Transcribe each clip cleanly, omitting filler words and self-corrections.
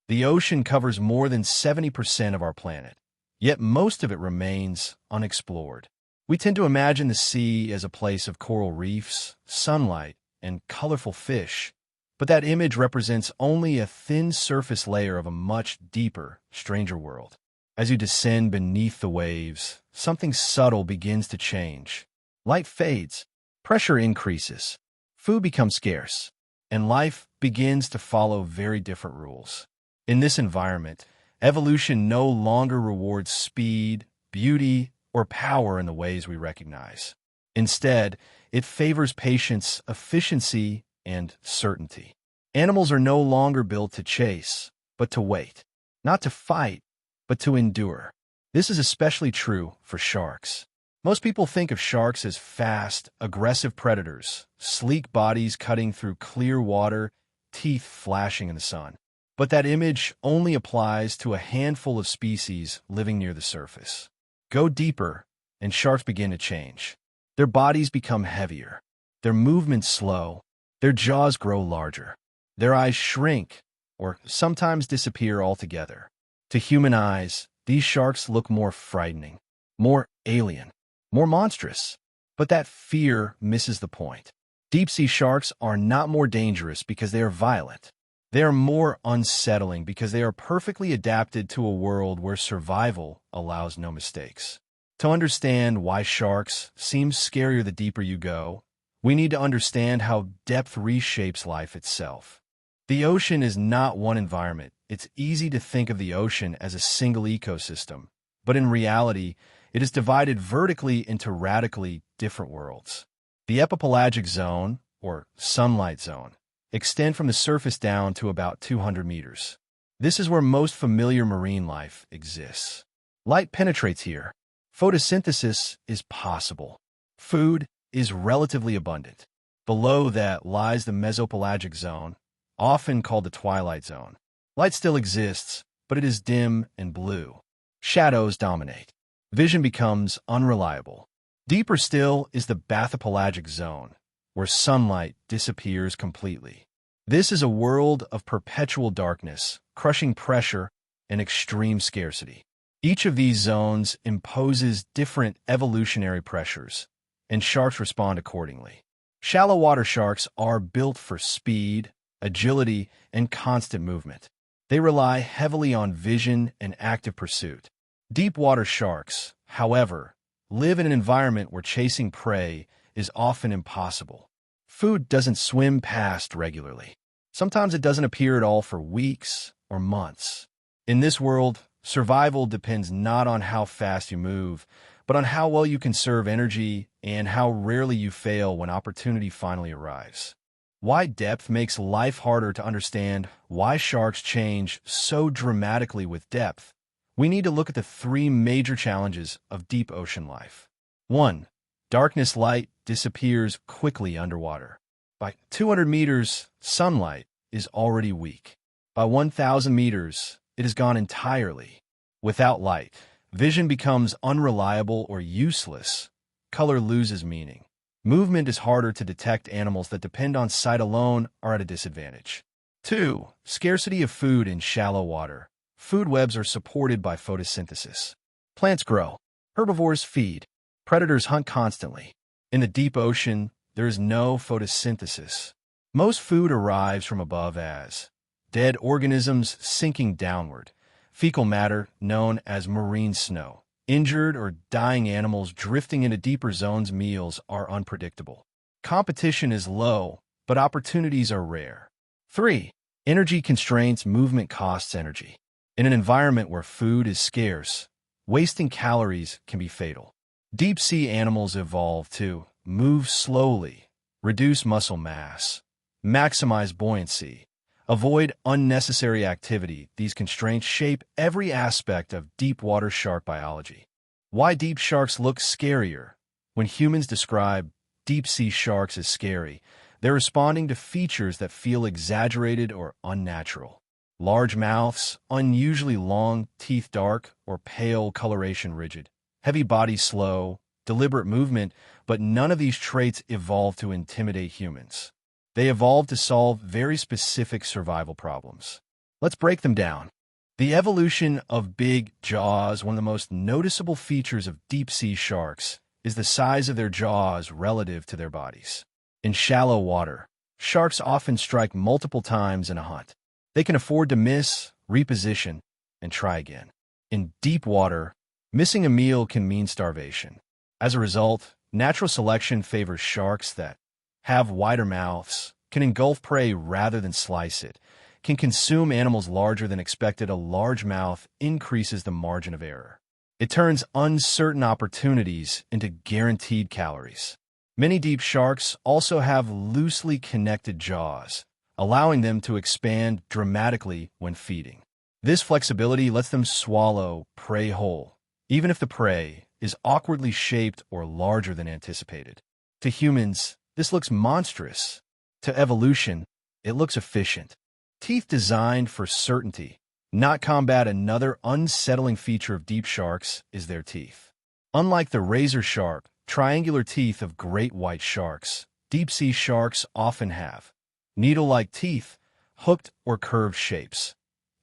The ocean covers more than 70% of our planet, yet most of it remains unexplored. We tend to imagine the sea as a place of coral reefs, sunlight, and colorful fish, but that image represents only a thin surface layer of a much deeper, stranger world. As you descend beneath the waves, something subtle begins to change. Light fades, pressure increases, food becomes scarce, and life begins to follow very different rules. In this environment, evolution no longer rewards speed, beauty, or power in the ways we recognize. Instead, it favors patience, efficiency, and certainty. Animals are no longer built to chase, but to wait. Not to fight, but to endure. This is especially true for sharks. Most people think of sharks as fast, aggressive predators, sleek bodies cutting through clear water, teeth flashing in the sun. But that image only applies to a handful of species living near the surface. Go deeper, and sharks begin to change. Their bodies become heavier, their movements slow, their jaws grow larger, their eyes shrink, or sometimes disappear altogether. To human eyes, these sharks look more frightening, more alien, more monstrous. But that fear misses the point. Deep-sea sharks are not more dangerous because they are violent. They are more unsettling because they are perfectly adapted to a world where survival allows no mistakes. To understand why sharks seem scarier the deeper you go, we need to understand how depth reshapes life itself. The ocean is not one environment. It's easy to think of the ocean as a single ecosystem, but in reality, it is divided vertically into radically different worlds. The epipelagic zone, or sunlight zone, extend from the surface down to about 200 meters. This is where most familiar marine life exists. Light penetrates here. Photosynthesis is possible. Food is relatively abundant. Below that lies the mesopelagic zone, often called the twilight zone. Light still exists, but it is dim and blue. Shadows dominate. Vision becomes unreliable. Deeper still is the bathypelagic zone, where sunlight disappears completely. This is a world of perpetual darkness, crushing pressure, and extreme scarcity. Each of these zones imposes different evolutionary pressures, and sharks respond accordingly. Shallow water sharks are built for speed, agility, and constant movement. They rely heavily on vision and active pursuit. Deep water sharks, however, live in an environment where chasing prey is often impossible. Food doesn't swim past regularly. Sometimes it doesn't appear at all for weeks or months. In this world, survival depends not on how fast you move, but on how well you conserve energy and how rarely you fail when opportunity finally arrives. Why depth makes life harder to understand, why sharks change so dramatically with depth, we need to look at the three major challenges of deep ocean life. 1. Darkness. Light disappears quickly underwater. By 200 meters, sunlight is already weak. By 1,000 meters, it is gone entirely. Without light, vision becomes unreliable or useless. Color loses meaning. Movement is harder to detect. Animals that depend on sight alone are at a disadvantage. 2. Scarcity of food in shallow water. Food webs are supported by photosynthesis. Plants grow. Herbivores feed. Predators hunt constantly. In the deep ocean, there is no photosynthesis. Most food arrives from above as dead organisms sinking downward, fecal matter known as marine snow, injured or dying animals drifting into deeper zones. Meals are unpredictable. Competition is low, but opportunities are rare. 3. Energy constraints. Movement costs energy. In an environment where food is scarce, wasting calories can be fatal. Deep-sea animals evolve to move slowly, reduce muscle mass, maximize buoyancy, avoid unnecessary activity. These constraints shape every aspect of deep-water shark biology. Why deep sharks look scarier? When humans describe deep-sea sharks as scary, they're responding to features that feel exaggerated or unnatural. Large mouths, unusually long, teeth dark or pale, coloration rigid, heavy body slow, deliberate movement, but none of these traits evolved to intimidate humans. They evolved to solve very specific survival problems. Let's break them down. The evolution of big jaws. One of the most noticeable features of deep-sea sharks is the size of their jaws relative to their bodies. In shallow water, sharks often strike multiple times in a hunt. They can afford to miss, reposition, and try again. In deep water, missing a meal can mean starvation. As a result, natural selection favors sharks that have wider mouths, can engulf prey rather than slice it, can consume animals larger than expected. A large mouth increases the margin of error. It turns uncertain opportunities into guaranteed calories. Many deep sharks also have loosely connected jaws, allowing them to expand dramatically when feeding. This flexibility lets them swallow prey whole, even if the prey is awkwardly shaped or larger than anticipated. To humans, this looks monstrous. To evolution, it looks efficient. Teeth designed for certainty, not combat. Another unsettling feature of deep sharks is their teeth. Unlike the razor-sharp, triangular teeth of great white sharks, deep-sea sharks often have needle-like teeth, hooked or curved shapes.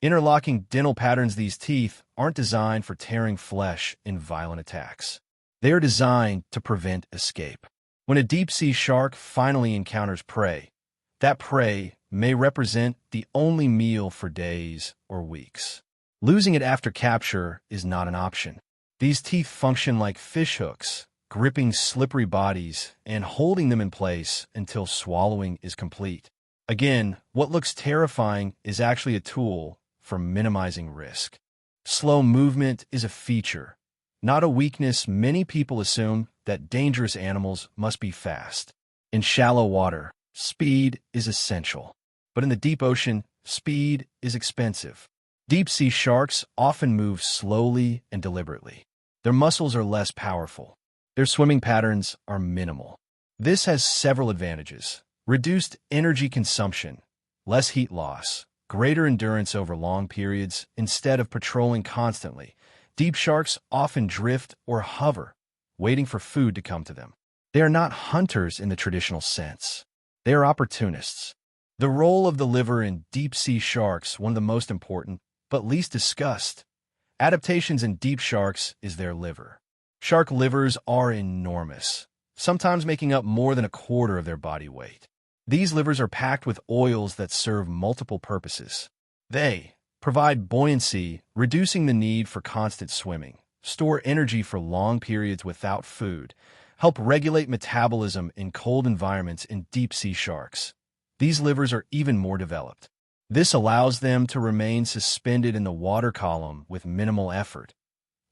Interlocking dental patterns. These teeth aren't designed for tearing flesh in violent attacks. They are designed to prevent escape. When a deep-sea shark finally encounters prey, that prey may represent the only meal for days or weeks. Losing it after capture is not an option. These teeth function like fishhooks, gripping slippery bodies and holding them in place until swallowing is complete. Again, what looks terrifying is actually a tool for minimizing risk. Slow movement is a feature, not a weakness. Many people assume that dangerous animals must be fast. In shallow water, speed is essential. But in the deep ocean, speed is expensive. Deep-sea sharks often move slowly and deliberately. Their muscles are less powerful. Their swimming patterns are minimal. This has several advantages: reduced energy consumption, less heat loss, greater endurance over long periods. Instead of patrolling constantly, deep sharks often drift or hover, waiting for food to come to them. They are not hunters in the traditional sense. They are opportunists. The role of the liver in deep-sea sharks, one of the most important but least discussed adaptations in deep sharks, is their liver. Shark livers are enormous, sometimes making up more than a quarter of their body weight. These livers are packed with oils that serve multiple purposes. They provide buoyancy, reducing the need for constant swimming, store energy for long periods without food, help regulate metabolism in cold environments. In deep-sea sharks, these livers are even more developed. This allows them to remain suspended in the water column with minimal effort,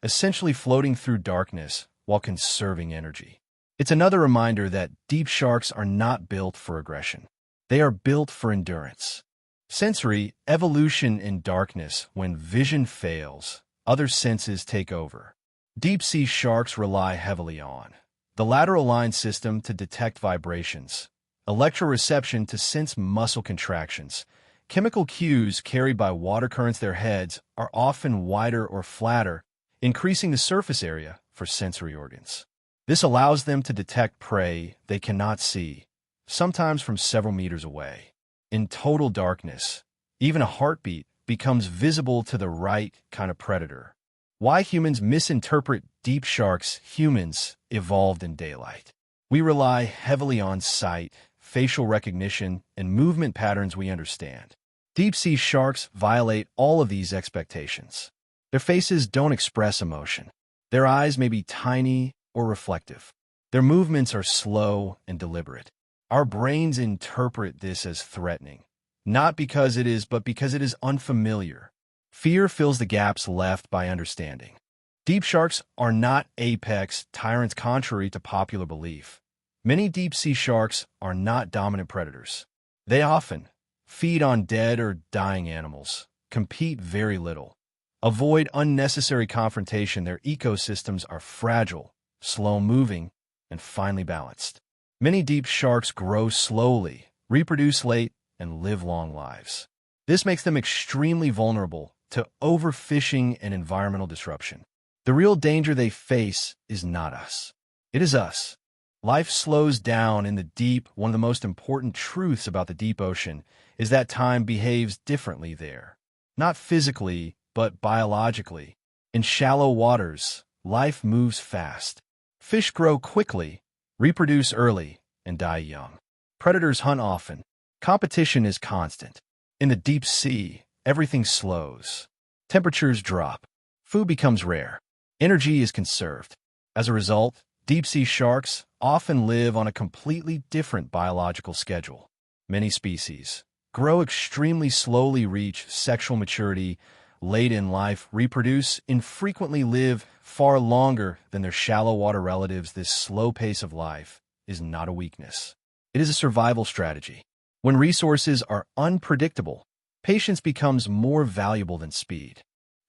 essentially floating through darkness while conserving energy. It's another reminder that deep sharks are not built for aggression. They are built for endurance. Sensory evolution in darkness. When vision fails, other senses take over. Deep-sea sharks rely heavily on the lateral line system to detect vibrations, electroreception to sense muscle contractions, chemical cues carried by water currents. Their heads are often wider or flatter, increasing the surface area for sensory organs. This allows them to detect prey they cannot see, sometimes from several meters away. In total darkness, even a heartbeat becomes visible to the right kind of predator. Why humans misinterpret deep sharks? Humans evolved in daylight. We rely heavily on sight, facial recognition, and movement patterns we understand. Deep-sea sharks violate all of these expectations. Their faces don't express emotion. Their eyes may be tiny or reflective. Their movements are slow and deliberate. Our brains interpret this as threatening, not because it is, but because it is unfamiliar. Fear fills the gaps left by understanding. Deep sharks are not apex tyrants. Contrary to popular belief, many deep-sea sharks are not dominant predators. They often feed on dead or dying animals, compete very little, avoid unnecessary confrontation. Their ecosystems are fragile, slow-moving, and finely balanced. Many deep sharks grow slowly, reproduce late, and live long lives. This makes them extremely vulnerable to overfishing and environmental disruption. The real danger they face is not us. It is us. Life slows down in the deep. One of the most important truths about the deep ocean is that time behaves differently there. not physically, but biologically. In shallow waters, life moves fast. Fish grow quickly, reproduce early, and die young. Predators hunt often. Competition is constant. In the deep sea, everything slows. Temperatures drop. Food becomes rare. Energy is conserved. As a result, deep-sea sharks often live on a completely different biological schedule. Many species grow extremely slowly, reach sexual maturity late in life, reproduce, and frequently live far longer than their shallow water relatives. This slow pace of life is not a weakness. It is a survival strategy. When resources are unpredictable, patience becomes more valuable than speed.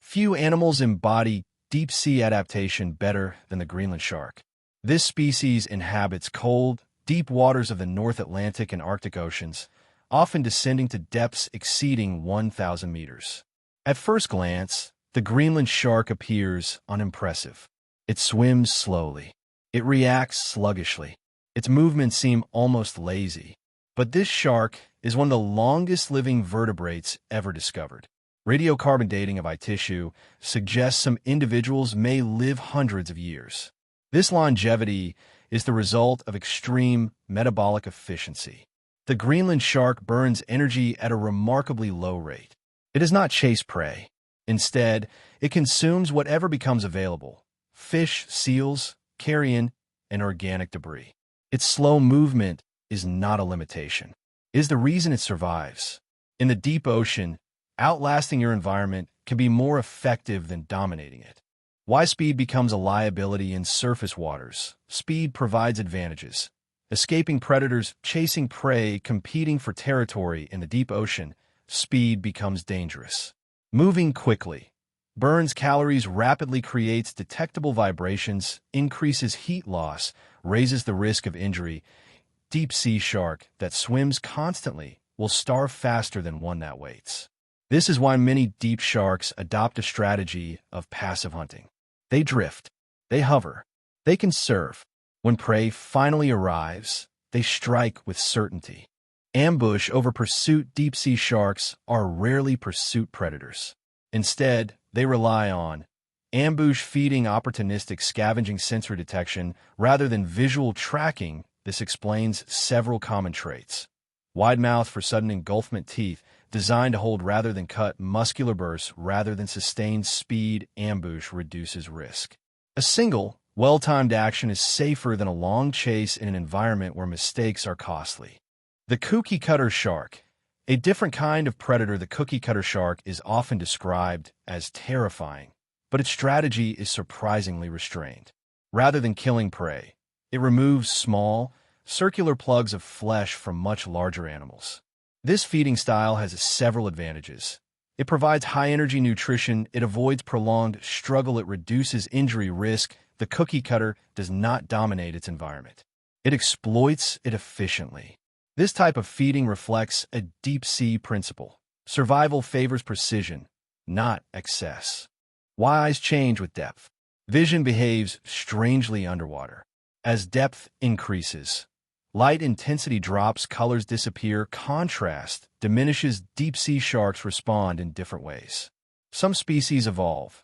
Few animals embody deep-sea adaptation better than the Greenland shark. This species inhabits cold, deep waters of the North Atlantic and Arctic Oceans, often descending to depths exceeding 1,000 meters. At first glance, the Greenland shark appears unimpressive. It swims slowly. It reacts sluggishly. Its movements seem almost lazy. But this shark is one of the longest living vertebrates ever discovered. Radiocarbon dating of eye tissue suggests some individuals may live hundreds of years. This longevity is the result of extreme metabolic efficiency. The Greenland shark burns energy at a remarkably low rate. It does not chase prey. Instead, it consumes whatever becomes available: fish, seals, carrion, and organic debris. Its slow movement is not a limitation. It is the reason it survives. In the deep ocean, outlasting your environment can be more effective than dominating it. Why speed becomes a liability in surface waters? Speed provides advantages. Escaping predators, chasing prey, competing for territory in the deep ocean, speed becomes dangerous. Moving quickly burns calories rapidly, creates detectable vibrations, increases heat loss, raises the risk of injury. Deep-sea shark that swims constantly will starve faster than one that waits. This is why many deep sharks adopt a strategy of passive hunting. They drift. They hover. They conserve. When prey finally arrives, they strike with certainty. Ambush over pursuit. Deep-sea sharks are rarely pursuit predators. Instead, they rely on ambush feeding, opportunistic scavenging, sensory detection, rather than visual tracking. This explains several common traits. Wide mouth for sudden engulfment, teeth designed to hold rather than cut, muscular bursts rather than sustained speed. Ambush reduces risk. A single, well-timed action is safer than a long chase in an environment where mistakes are costly. The cookie-cutter shark. A different kind of predator, the cookie-cutter shark is often described as terrifying, but its strategy is surprisingly restrained. Rather than killing prey, it removes small, circular plugs of flesh from much larger animals. This feeding style has several advantages. It provides high-energy nutrition. It avoids prolonged struggle. It reduces injury risk. The cookie cutter does not dominate its environment. It exploits it efficiently. This type of feeding reflects a deep-sea principle. Survival favors precision, not excess. Why eyes change with depth? Vision behaves strangely underwater. As depth increases, light intensity drops, colors disappear, contrast diminishes. Deep-sea sharks respond in different ways. Some species evolve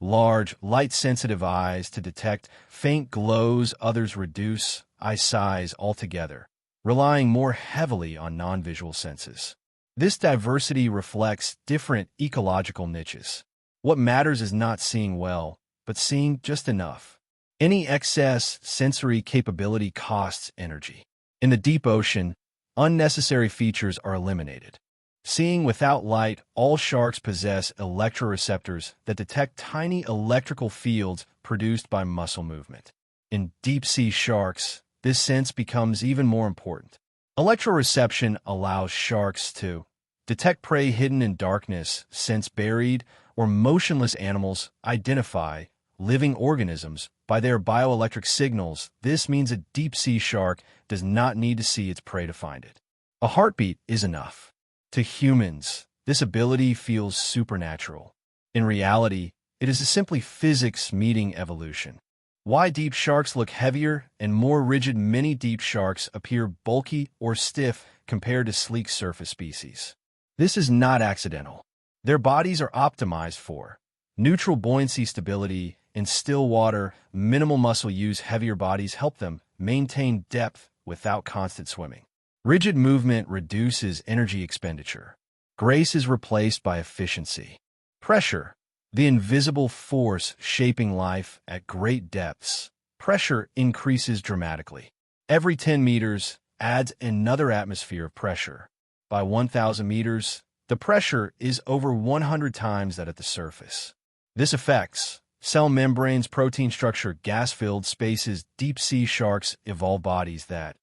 large, light-sensitive eyes to detect faint glows. Others reduce eye size altogether, relying more heavily on non-visual senses. This diversity reflects different ecological niches. What matters is not seeing well, but seeing just enough. Any excess sensory capability costs energy. In the deep ocean, unnecessary features are eliminated. Seeing without light, all sharks possess electroreceptors that detect tiny electrical fields produced by muscle movement. In deep-sea sharks, this sense becomes even more important. Electroreception allows sharks to detect prey hidden in darkness, sense buried or motionless animals, identify living organisms by their bioelectric signals. This means a deep-sea shark does not need to see its prey to find it. A heartbeat is enough. To humans, this ability feels supernatural. In reality, it is simply physics meeting evolution. Why deep sharks look heavier and more rigid? Many deep sharks appear bulky or stiff compared to sleek surface species. This is not accidental. Their bodies are optimized for neutral buoyancy stability. In still water, minimal muscle use. Heavier bodies help them maintain depth without constant swimming. Rigid movement reduces energy expenditure. Grace is replaced by efficiency. Pressure, the invisible force shaping life at great depths. Pressure increases dramatically. Every 10 meters adds another atmosphere of pressure. By 1,000 meters, the pressure is over 100 times that at the surface. This affects cell membranes, protein structure, gas-filled spaces. Deep-sea sharks evolve bodies that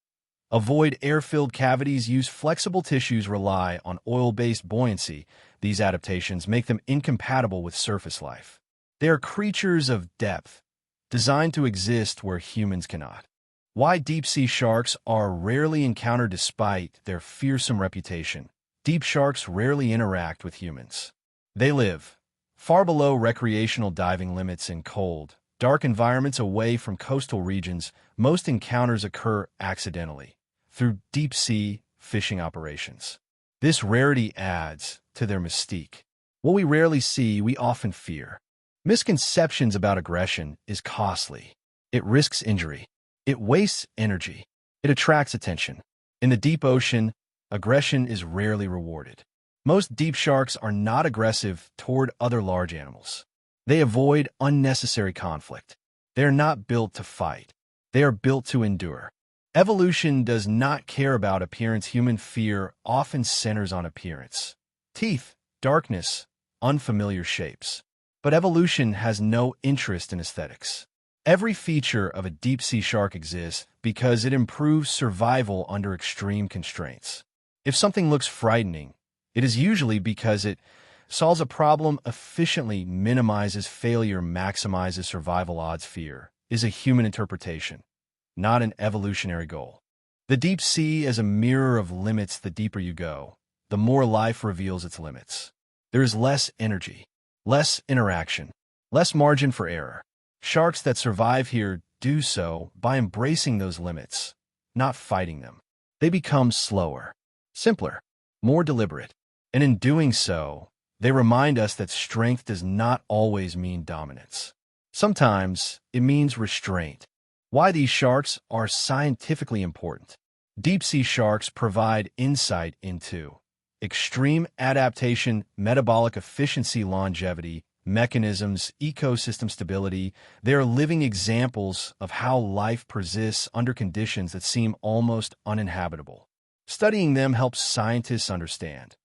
avoid air-filled cavities, use flexible tissues, rely on oil-based buoyancy. These adaptations make them incompatible with surface life. They are creatures of depth, designed to exist where humans cannot. Why deep-sea sharks are rarely encountered despite their fearsome reputation. Deep sharks rarely interact with humans. They live far below recreational diving limits in cold, dark environments away from coastal regions. Most encounters occur accidentally, through deep-sea fishing operations. This rarity adds to their mystique. What we rarely see, we often fear. Misconceptions about aggression is costly. It risks injury. It wastes energy. It attracts attention. In the deep ocean, aggression is rarely rewarded. Most deep sharks are not aggressive toward other large animals. They avoid unnecessary conflict. They are not built to fight. They are built to endure. Evolution does not care about appearance. Human fear often centers on appearance. Teeth, darkness, unfamiliar shapes. But evolution has no interest in aesthetics. Every feature of a deep-sea shark exists because it improves survival under extreme constraints. If something looks frightening, it is usually because it solves a problem efficiently, minimizes failure, maximizes survival odds. Fear is a human interpretation, not an evolutionary goal. The deep sea is a mirror of limits. The deeper you go, the more life reveals its limits. There is less energy, less interaction, less margin for error. Sharks that survive here do so by embracing those limits, not fighting them. They become slower, simpler, more deliberate. And in doing so, they remind us that strength does not always mean dominance. Sometimes it means restraint. Why these sharks are scientifically important. Deep-sea sharks provide insight into extreme adaptation, metabolic efficiency, longevity, mechanisms, ecosystem stability. They are living examples of how life persists under conditions that seem almost uninhabitable. Studying them helps scientists understand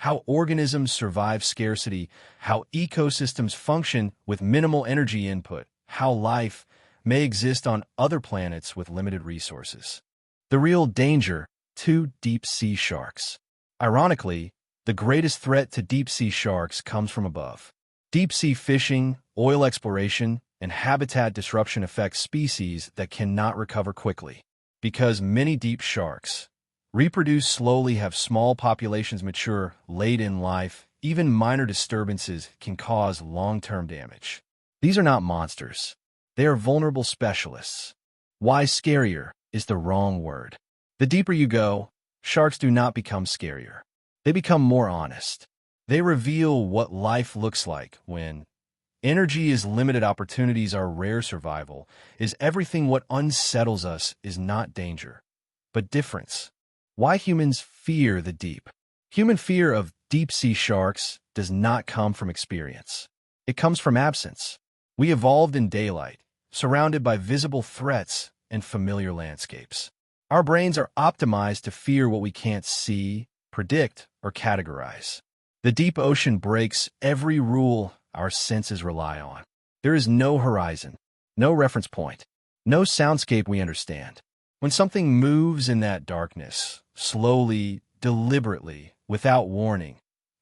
how organisms survive scarcity, how ecosystems function with minimal energy input, how life may exist on other planets with limited resources. The real danger to deep-sea sharks. Ironically, the greatest threat to deep-sea sharks comes from above. Deep-sea fishing, oil exploration, and habitat disruption affect species that cannot recover quickly. Because many deep sharks reproduce slowly, have small populations, mature late in life, even minor disturbances can cause long-term damage. These are not monsters. They are vulnerable specialists. Why scarier is the wrong word. The deeper you go, sharks do not become scarier. They become more honest. They reveal what life looks like when energy is limited, opportunities are rare, survival is everything. What unsettles us is not danger, but difference. Why humans fear the deep. Human fear of deep-sea sharks does not come from experience. It comes from absence. We evolved in daylight, surrounded by visible threats and familiar landscapes. Our brains are optimized to fear what we can't see, predict, or categorize. The deep ocean breaks every rule our senses rely on. There is no horizon, no reference point, no soundscape we understand. When something moves in that darkness, slowly, deliberately, without warning,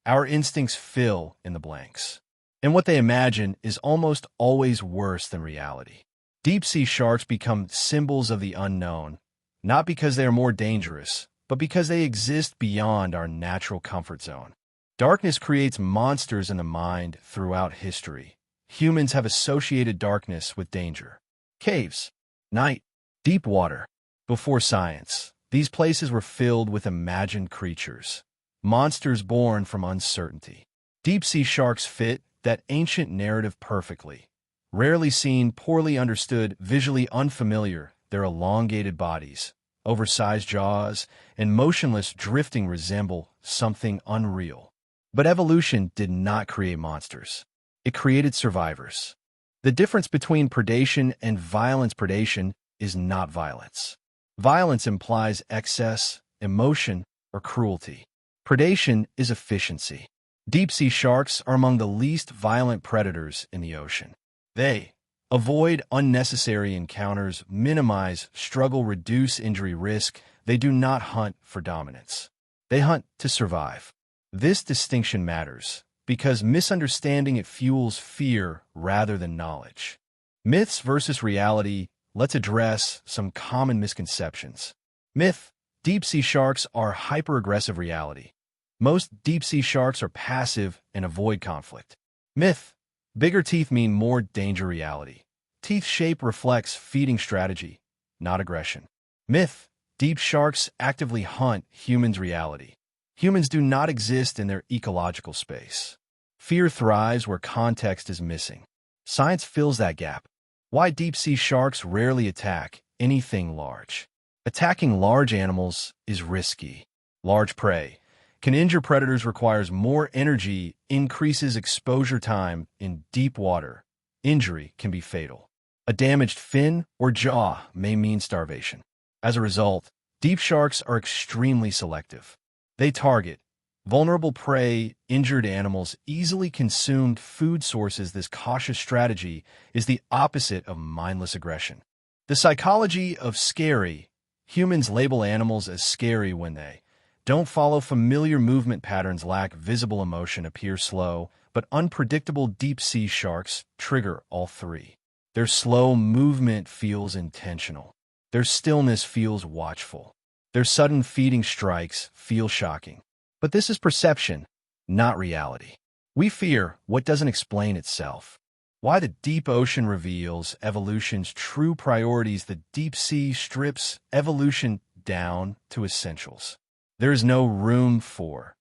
our instincts fill in the blanks. And what they imagine is almost always worse than reality. Deep-sea sharks become symbols of the unknown, not because they are more dangerous, but because they exist beyond our natural comfort zone. Darkness creates monsters in the mind throughout history. Humans have associated darkness with danger. Caves, night, deep water. Before science, these places were filled with imagined creatures, monsters born from uncertainty. Deep-sea sharks fit that ancient narrative perfectly. Rarely seen, poorly understood, visually unfamiliar, their elongated bodies, oversized jaws, and motionless drifting resemble something unreal. But evolution did not create monsters. It created survivors. The difference between predation and violence predation is not violence. Violence implies excess, emotion, or cruelty. Predation is efficiency. Deep-sea sharks are among the least violent predators in the ocean. They avoid unnecessary encounters, minimize struggle, reduce injury risk. They do not hunt for dominance. They hunt to survive. This distinction matters because misunderstanding it fuels fear rather than knowledge. Myths versus reality. Let's address some common misconceptions. Myth: deep-sea sharks are hyper-aggressive. Reality: most deep-sea sharks are passive and avoid conflict. Myth: bigger teeth mean more danger. Reality: teeth shape reflects feeding strategy, not aggression. Myth: deep sharks actively hunt humans. Reality: humans do not exist in their ecological space. Fear thrives where context is missing. Science fills that gap. Why deep-sea sharks rarely attack anything large. Attacking large animals is risky. Large prey can injure predators, requires more energy, increases exposure time in deep water. Injury can be fatal. A damaged fin or jaw may mean starvation. As a result, deep sharks are extremely selective. They target vulnerable prey, injured animals, easily consumed food sources. This cautious strategy is the opposite of mindless aggression. The psychology of scary. Humans label animals as scary when they don't follow familiar movement patterns, lack visible emotion, appear slow, but unpredictable. Deep-sea sharks trigger all three. Their slow movement feels intentional. Their stillness feels watchful. Their sudden feeding strikes feel shocking. But this is perception, not reality. We fear what doesn't explain itself. Why the deep ocean reveals evolution's true priorities. The deep sea strips evolution down to essentials. There is no room for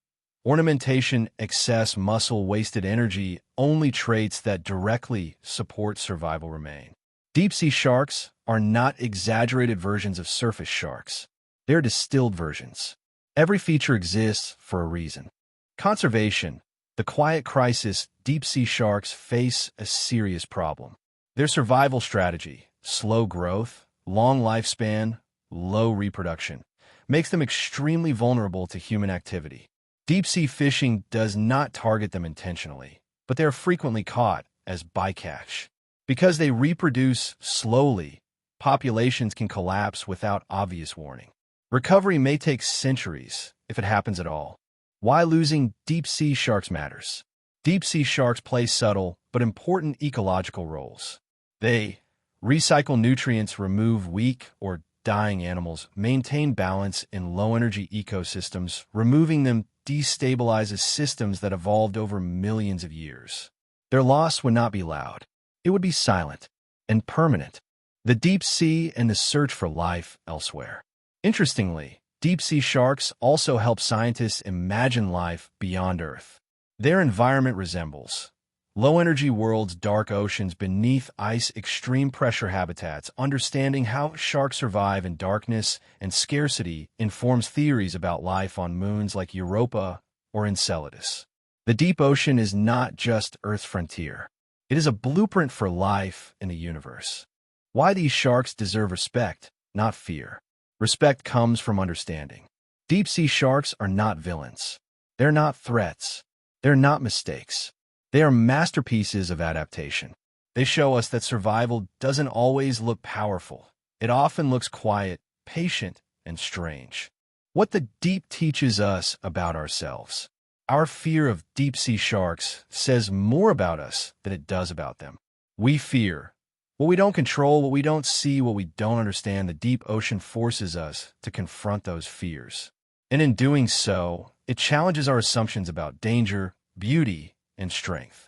ornamentation, excess muscle, wasted energy. Only traits that directly support survival remain. Deep-sea sharks are not exaggerated versions of surface sharks. They're distilled versions. Every feature exists for a reason. Conservation: the quiet crisis. Deep-sea sharks face a serious problem. Their survival strategy, slow growth, long lifespan, low reproduction, makes them extremely vulnerable to human activity. Deep-sea fishing does not target them intentionally, but they are frequently caught as bycatch. Because they reproduce slowly, populations can collapse without obvious warning. Recovery may take centuries, if it happens at all. Why losing deep-sea sharks matters. Deep-sea sharks play subtle but important ecological roles. They recycle nutrients, remove weak or dying animals, maintain balance in low-energy ecosystems. Removing them destabilizes systems that evolved over millions of years. Their loss would not be loud. It would be silent and permanent. The deep sea and the search for life elsewhere. Interestingly, deep-sea sharks also help scientists imagine life beyond Earth. Their environment resembles low-energy worlds, dark oceans beneath ice, extreme pressure habitats. Understanding how sharks survive in darkness and scarcity informs theories about life on moons like Europa or Enceladus. The deep ocean is not just Earth's frontier. It is a blueprint for life in the universe. Why these sharks deserve respect, not fear. Respect comes from understanding. Deep-sea sharks are not villains. They're not threats. They're not mistakes. They are masterpieces of adaptation. They show us that survival doesn't always look powerful. It often looks quiet, patient, and strange. What the deep teaches us about ourselves. Our fear of deep-sea sharks says more about us than it does about them. We fear what we don't control, what we don't see, what we don't understand. The deep ocean forces us to confront those fears. And in doing so, it challenges our assumptions about danger, beauty, and strength.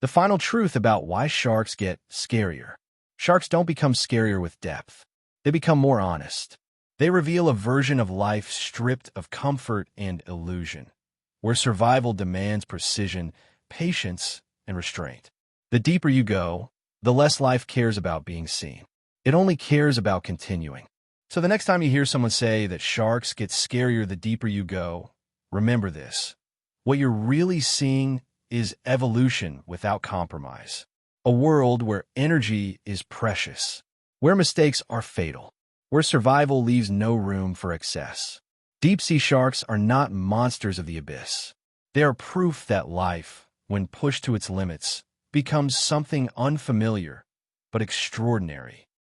The final truth about why sharks get scarier. Sharks don't become scarier with depth. They become more honest. They reveal a version of life stripped of comfort and illusion. Where survival demands precision, patience, and restraint. The deeper you go, the less life cares about being seen. It only cares about continuing. So the next time you hear someone say that sharks get scarier the deeper you go, remember this. What you're really seeing is evolution without compromise. A world where energy is precious, where mistakes are fatal, where survival leaves no room for excess. Deep-sea sharks are not monsters of the abyss. They are proof that life, when pushed to its limits, becomes something unfamiliar but extraordinary.